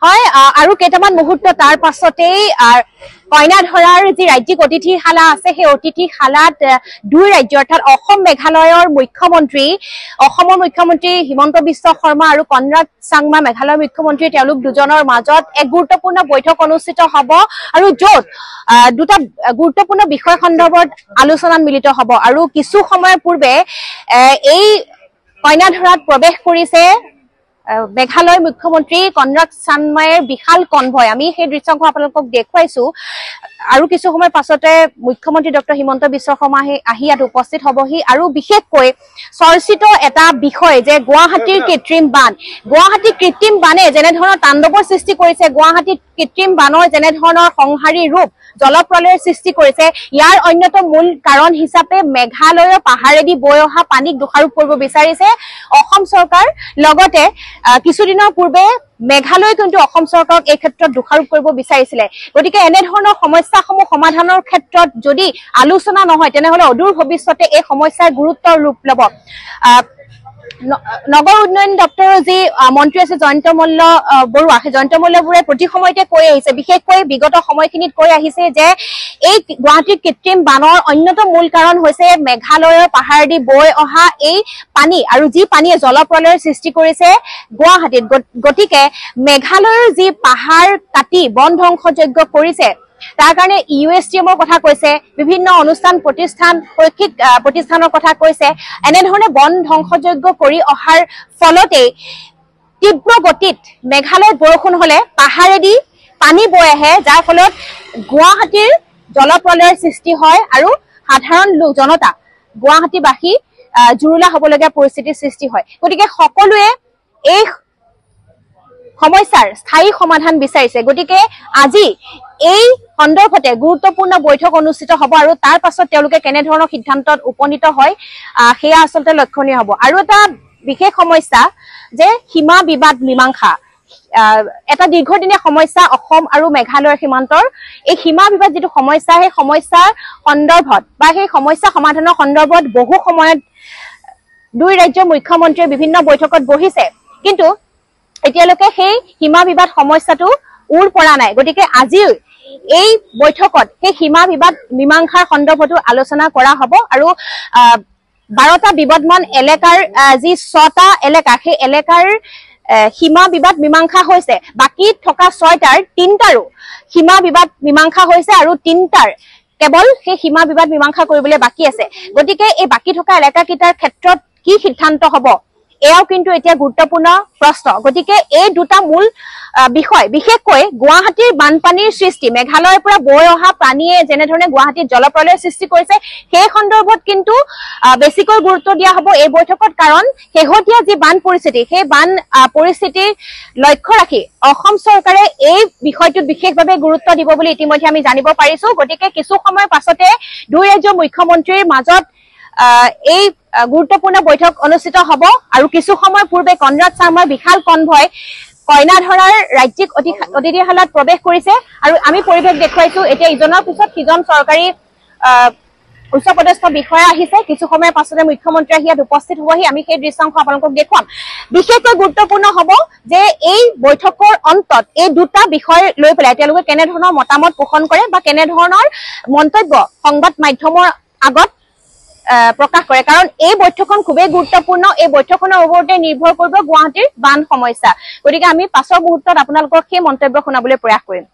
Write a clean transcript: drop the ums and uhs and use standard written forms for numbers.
হয় আৰু কেইটামান মুহূৰ্ত তাৰ পাছতেই কইনাধৰাৰ যি ৰাজ্যিক অতিথিশালা আছে সেই অতিথিশালাত দুই ৰাজ্য অৰ্থাৎ অসম মেঘালয়ৰ অসমৰ মুখ্যমন্ত্ৰী হিমন্ত বিশ্ব শৰ্মা আৰু কনৰাড চাংমা মেঘালয়ৰ মুখ্যমন্ত্ৰী তেওঁলোক দুজনৰ মাজত এক গুৰুত্বপূৰ্ণ বৈঠক অনুষ্ঠিত হ'ব আৰু য'ত দুটা গুৰুত্বপূৰ্ণ বিষয় সন্দৰ্ভত আলোচনাত মিলিত হ'ব আৰু কিছু সময়ৰ পূৰ্বে এই কইনাধৰাত প্ৰৱেশ কৰিছে মেঘালয় মুখ্যমন্ত্ৰী কনৰাড চাংমাৰ বিশাল কনভয় আমি সেই দৃশ্যখন আপোনালোকক দেখুৱাইছো আৰু কিছু সময় পাছতে মুখ্যমন্ত্ৰী ডক্টৰ হিমন্ত বিশ্ব শৰ্মা আহি ইয়াত উপস্থিত হ'বহি আৰু বিশেষকৈ চৰ্চিত এটা বিষয় যে গুৱাহাটীৰ কৃত্ৰিম বানে যেনে ধৰণৰ তাণ্ডৱৰ সৃষ্টি কৰিছে গুৱাহাটীত কৃত্ৰিম বানৰ যেনে ধৰণৰ সংহাৰী ৰূপ জলপ্ৰলয়ৰ সৃষ্টি কৰিছে ইয়াৰ অন্যতম মূল কাৰণ হিচাপে মেঘালয়ৰ পাহাৰেদি বৈ অহা পানীক দোষাৰোপ কৰিব বিচাৰিছে অসম চৰকাৰ লগতে কিছুদিনৰ পূৰ্বে মেঘালয় কিন্তু অসম চৰকাৰক এই ক্ষেত্ৰত দোষাৰোপ কৰিব বিচাৰিছিলে গতিকে এনে ধৰণৰ সমস্যাসমূহ সমাধানৰ ক্ষেত্ৰত যদি আলোচনা নহয় তেনেহলে অদূৰ ভৱিষ্যতে এই সমস্যাৰ গুৰুত্বৰ ৰূপ ল'ব নগৰ উন্নয়ন দপ্তৰৰ যি মন্ত্ৰী আছে জয়ন্ত মল্ল বৰুৱা সেই জয়ন্ত মল্ল বৰুৱাই প্ৰতি সময়তে কৈ আহিছে বিশেষকৈ বিগত সময়খিনিত কৈ আহিছে যে এই গুৱাহাটীৰ কৃত্ৰিম বানৰ অন্যতম মূল কাৰণ হৈছে মেঘালয়ৰ পাহাৰেদি বৈ অহা এই পানী আৰু যি পানীয়ে জলপ্ৰলয়ৰ সৃষ্টি কৰিছে গুৱাহাটীত গতিকে মেঘালয়ৰ যি পাহাৰ কাটি বন ধ্বংসযজ্ঞ কৰিছে তাৰ কাৰণে ইউএছটিএমৰ কথা কৈছে বিভিন্ন অনুষ্ঠান প্ৰতিষ্ঠান শৈক্ষিক প্ৰতিষ্ঠানৰ কথা কৈছে এনেধৰণে বন ধ্বংসযজ্ঞ কৰি অহাৰ ফলতে তীব্ৰ গতিত মেঘালয়ত বৰষুণ হলে পাহাৰেদি পানী বৈ আহে যাৰ ফলত গুৱাহাটীৰ জলপ্ৰলয়ৰ সৃষ্টি হয় আৰু সাধাৰণ লোক জনতা গুৱাহাটীবাসী জুৰুলা হ'বলগীয়া পৰিস্থিতিৰ সৃষ্টি হয় গতিকে সকলোৱে এই সমস্যাৰ স্থায়ী সমাধান বিচাৰিছে গতিকে আজি এই সন্দৰ্ভতে গুৰুত্বপূৰ্ণ বৈঠক অনুষ্ঠিত হ'ব আৰু তাৰ পাছত তেওঁলোকে কেনে ধৰণৰ সিদ্ধান্তত উপনীত হয় সেয়া আচলতে লক্ষণীয় হ'ব আৰু এটা বিশেষ সমস্যা যে সীমা বিবাদ মীমাংসা এটা দীৰ্ঘদিনীয়া সমস্যা অসম আৰু মেঘালয়ৰ সীমান্তৰ এই সীমা বিবাদ যিটো সমস্যা সেই সমস্যাৰ সন্দৰ্ভত বা সেই সমস্যা সমাধানৰ সন্দৰ্ভত বহু সময়ত দুই ৰাজ্যৰ মুখ্যমন্ত্ৰীয়ে বিভিন্ন বৈঠকত বহিছে কিন্তু এতিয়ালৈকে সেই সীমা বিবাদ সমস্যাটো উৰ পৰা নাই গতিকে আজিও এই বৈঠকত সেই সীমা বিবাদ মীমাংসাৰ সন্দৰ্ভতো আলোচনা কৰা হ'ব আৰু 12টা বিবাদমান এলেকাৰ যি 6টা এলেকা সেই এলেকাৰ সীমা বিবাদ মীমাংসা হৈছে বাকি থকা 6টাৰ 3টাৰো সীমা বিবাদ মীমাংসা হৈছে আৰু 3টাৰ কেৱল সেই সীমা বিবাদ মীমাংসা কৰিবলৈ বাকি আছে গতিকে এই বাকি থকা এলেকাকেইটাৰ ক্ষেত্ৰত কি সিদ্ধান্ত হ'ব এয়াও কিন্তু এতিয়া গুৰুত্বপূৰ্ণ প্ৰশ্ন গতিকে এই দুটা মূল বিষয় বিশেষকৈ গুৱাহাটীৰ বানপানীৰ সৃষ্টি মেঘালয়ৰ পৰা বৈ অহা পানীয়ে যেনে ধৰণে গুৱাহাটীত জলপ্ৰলয়ৰ সৃষ্টি কৰিছে সেই সন্দৰ্ভত কিন্তু বেছিকৈ গুৰুত্ব দিয়া হ'ব এই বৈঠকত কাৰণ শেহতীয়া যি বান পৰিস্থিতি সেই বান পৰিস্থিতিৰ লক্ষ্য ৰাখি অসম চৰকাৰে এই বিষয়টোত বিশেষভাৱে গুৰুত্ব দিব বুলি ইতিমধ্যে আমি জানিব পাৰিছো গতিকে কিছু সময়ৰ পাছতে দুই ৰাজ্যৰ মুখ্যমন্ত্ৰীৰ মাজত এই গুৰুত্বপূৰ্ণ বৈঠক অনুষ্ঠিত হ'ব আৰু কিছু সময় পূৰ্বে কনৰাড চাংমাৰ বিশাল কনভয় কইনাধৰাৰ ৰাজ্যিক অতিথিশালাত প্ৰৱেশ কৰিছে আৰু আমি পৰিৱেশ দেখুৱাইছো এতিয়া ইজনৰ পিছত সিজন চৰকাৰী উচ্চপদস্থ বিষয়া আহিছে কিছু সময়ৰ পাছতে মুখ্যমন্ত্ৰী ইয়াত উপস্থিত হ'বহি আমি সেই দৃশ্যাংশ আপোনালোকক দেখুৱাম বিশেষকৈ গুৰুত্বপূৰ্ণ হ'ব যে এই বৈঠকৰ অন্তত এই দুটা বিষয় লৈ পেলাই তেওঁলোকে কেনে ধৰণৰ মতামত পোষণ কৰে বা কেনে ধৰণৰ মন্তব্য সংবাদ মাধ্যমৰ আগত প্ৰকাশ কৰে কাৰণ এই বৈঠকখন খুবেই গুৰুত্বপূৰ্ণ এই বৈঠকখনৰ ওপৰতে নিৰ্ভৰ কৰিব গুৱাহাটীৰ বান সমস্যা গতিকে আমি পাছৰ মুহূৰ্তত আপোনালোকক সেই মন্তব্য শুনাবলৈ প্ৰয়াস কৰিম